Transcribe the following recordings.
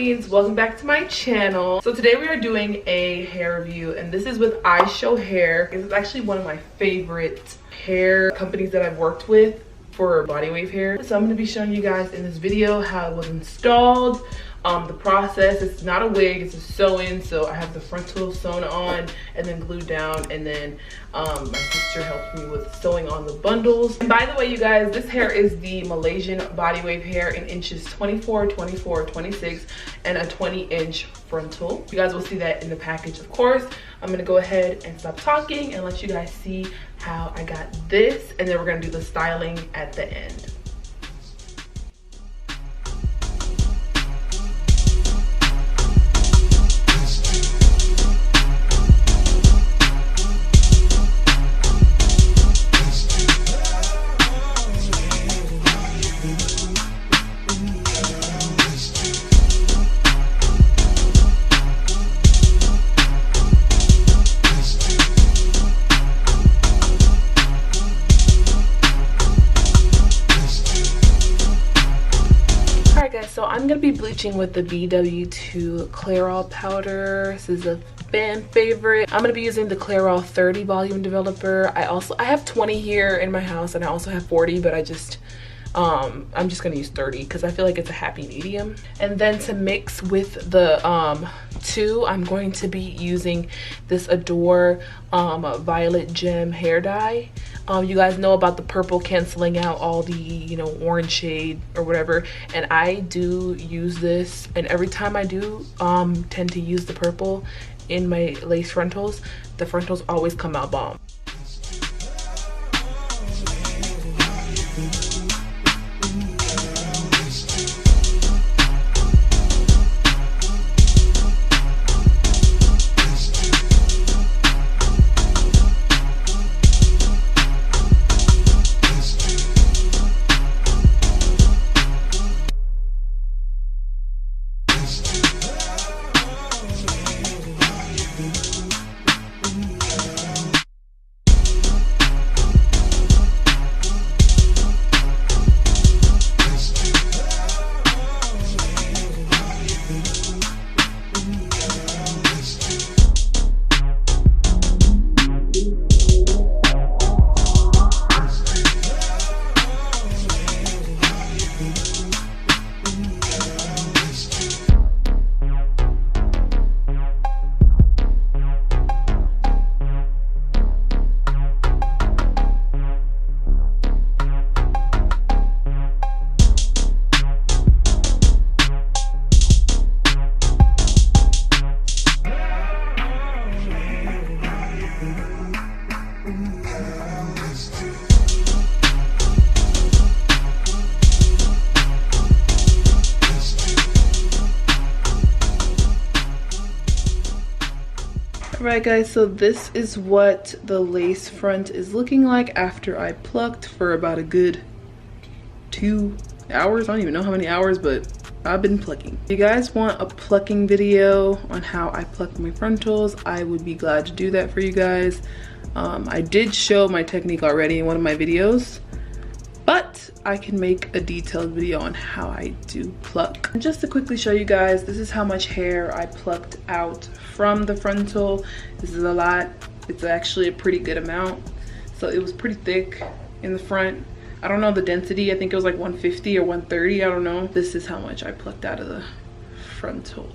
queens, welcome back to my channel. So today we are doing a hair review, and this is with Ishow hair. This is actually one of my favorite hair companies that I've worked with for body wave hair. So I'm going to be showing you guys in this video how it was installed, the process. It's not a wig, it's a sew-in. So I have the frontal sewn on and then glued down, and then my sister helped me with sewing on the bundles. And by the way, you guys, this hair is the Malaysian body wave hair in inches 24, 24, 26, and a 20-inch frontal. You guys will see that in the package, of course. I'm gonna go ahead and stop talking and let you guys see how I got this, and then we're gonna do the styling at the end. So I'm gonna be bleaching with the BW2 Clairol powder. This is a fan favorite. I'm gonna be using the Clairol 30 volume developer. I have 20 here in my house, and I also have 40, but I'm just gonna use 30 because I feel like it's a happy medium. And then to mix with the two, I'm going to be using this Adore Violet Gem hair dye. You guys know about the purple canceling out all the, you know, orange shade or whatever, and I do use this, and every time I do tend to use the purple in my lace frontals, the frontals always come out bomb. Alright guys, so this is what the lace front is looking like after I plucked for about a good 2 hours. I don't even know how many hours, but I've been plucking. If you guys want a plucking video on how I pluck my frontals, I would be glad to do that for you guys. I did show my technique already in one of my videos, but I can make a detailed video on how I do pluck. And just to quickly show you guys, this is how much hair I plucked out from the frontal. This is a lot. It's actually a pretty good amount. So it was pretty thick in the front. I don't know the density. I think it was like 150 or 130. I don't know. This is how much I plucked out of the frontal.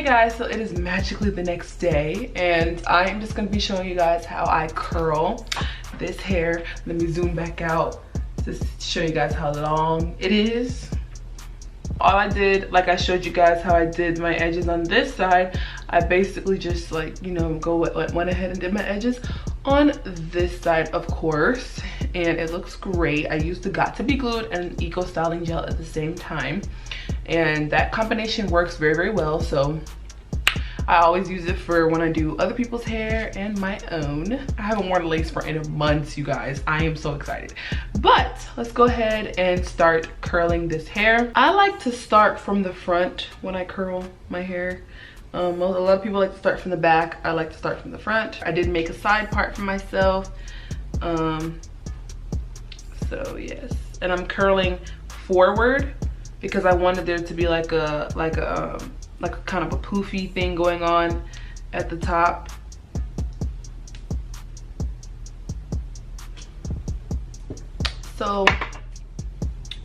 Hey guys, so it is magically the next day and I am just gonna be showing you guys how I curl this hair. Let me zoom back out just to show you guys how long it is. All I did, like I showed you guys how I did my edges on this side, I basically just went ahead and did my edges on this side, of course, and it looks great. I used the Got to Be Glued and Eco Styling Gel at the same time, and that combination works very, very well. So I always use it for when I do other people's hair and my own. I haven't worn lace for in months, you guys. I am so excited. But let's go ahead and start curling this hair. I like to start from the front when I curl my hair. A lot of people like to start from the back. I like to start from the front. I did make a side part for myself. So yes, and I'm curling forward because I wanted there to be like a kind of a poofy thing going on at the top. So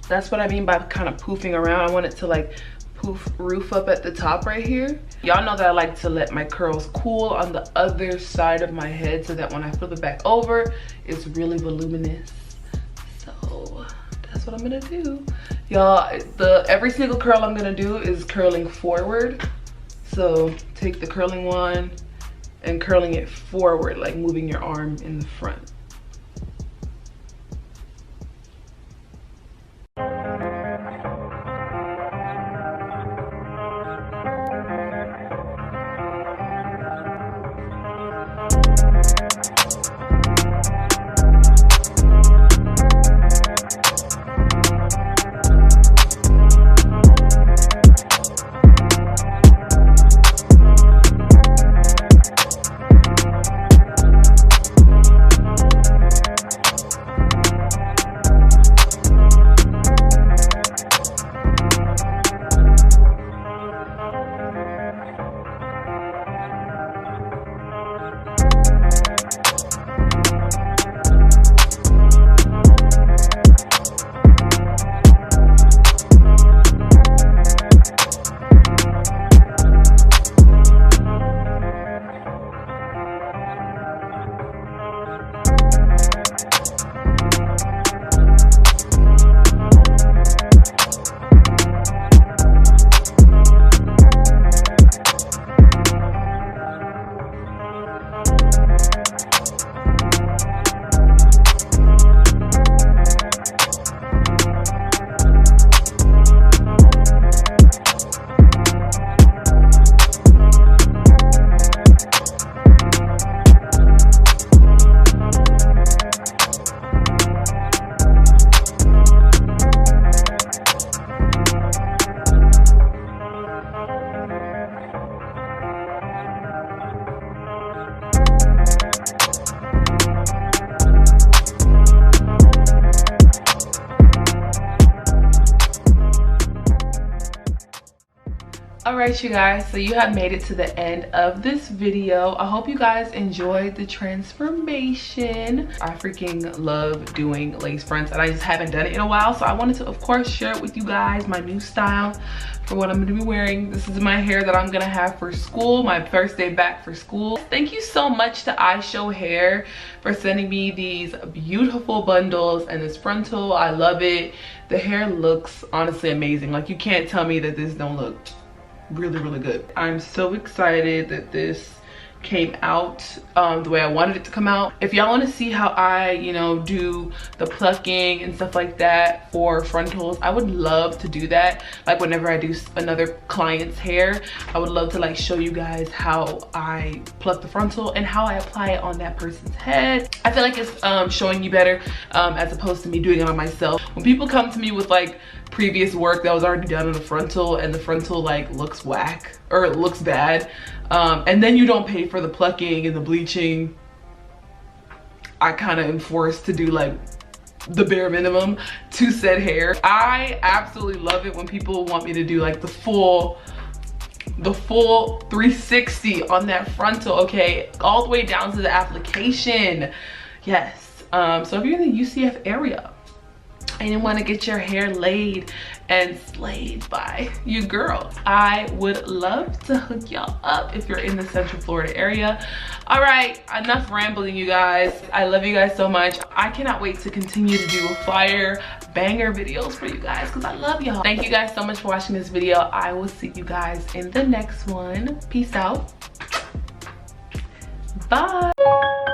that's what I mean by kind of poofing around. I want it to like poof roof up at the top right here. Y'all know that I like to let my curls cool on the other side of my head so that when I flip it back over, it's really voluminous. So that's what I'm gonna do. Y'all, every single curl I'm gonna do is curling forward. So take the curling one and curling it forward, like moving your arm in the front. Alright you guys, so you have made it to the end of this video. I hope you guys enjoyed the transformation. I freaking love doing lace fronts and I just haven't done it in a while, so I wanted to of course share it with you guys, my new style for what I'm going to be wearing. This is my hair that I'm going to have for school, my first day back for school. Thank you so much to Ishow Hair for sending me these beautiful bundles and this frontal. I love it. The hair looks honestly amazing. Like, you can't tell me that this don't look really, really good. I'm so excited that this came out the way I wanted it to come out. If y'all want to see how I, do the plucking and stuff like that for frontals, I would love to do that. Like, whenever I do another client's hair, I would love to like show you guys how I pluck the frontal and how I apply it on that person's head. I feel like it's showing you better as opposed to me doing it on myself. When people come to me with like previous work that was already done on the frontal and the frontal like looks whack or it looks bad, and then you don't pay for the plucking and the bleaching, I kind of am forced to do like the bare minimum to said hair. I absolutely love it when people want me to do like the full 360 on that frontal, okay, all the way down to the application. Yes. So if you're in the UCF area, and you want to get your hair laid and slayed by your girl, I would love to hook y'all up if you're in the Central Florida area. All right, enough rambling, you guys. I love you guys so much. I cannot wait to continue to do fire banger videos for you guys because I love y'all. Thank you guys so much for watching this video. I will see you guys in the next one. Peace out. Bye.